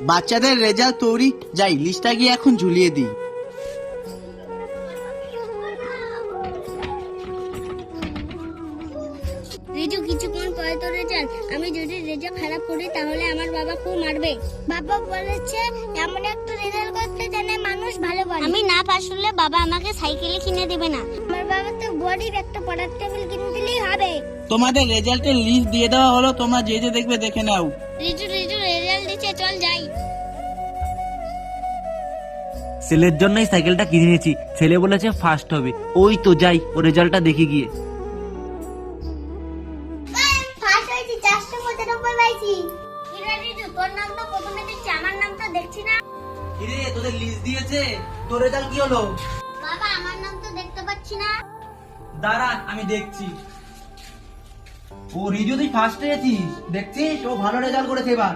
বাচ্চাদের রেজাল্ট তৈরি, যাই লিস্টটা গিয়ে এখন ঝুলিয়ে দিই। রিজু, কিছুক্ষণ পরে তো রেজাল্ট। আমি যদি রেজাল্ট খারাপ করি তাহলে আমার বাবা খুব মারবে। বাবা বলেছে এমন একটা রেজাল্ট করতে জানে মানুষ ভালো করে। আমি না পাস হলে বাবা আমাকে সাইকেল কিনে দেবে না। আমার বাবা তো বডির একটা পড়ার টেবিল কিনে দিলেই হবে। তোমাদের রেজাল্টের লিস্ট দিয়ে দেওয়া হলো, তোমরা যে যে দেখবে দেখে নাও। রিজু রেজাল্ট দিচ্ছে, চল যাই। ছেলের জন্যই সাইকেলটা কিনে নিয়েছি, ছেলে বলেছে ফার্স্ট হবে। ওই তো যাই, ও রেজাল্টটা দেখে গিয়ে। ফার্স্ট হয়েছি, 495 পাইছি। রিজু, তোর নাম তো প্রথমে দেখছি, আমার নামটা দেখছি না। কিরে, তোদের লিস্ট দিয়েছে? তোর রেজাল্ট কি হলো? বাবা, আমার নাম তো দেখতে পাচ্ছি না। দাঁড়া, আমি দেখছি। ও রিজু, তুই ফার্স্ট হয়েছিস, দেখছিস? ও ভালো রেজাল্ট করেছে এবার।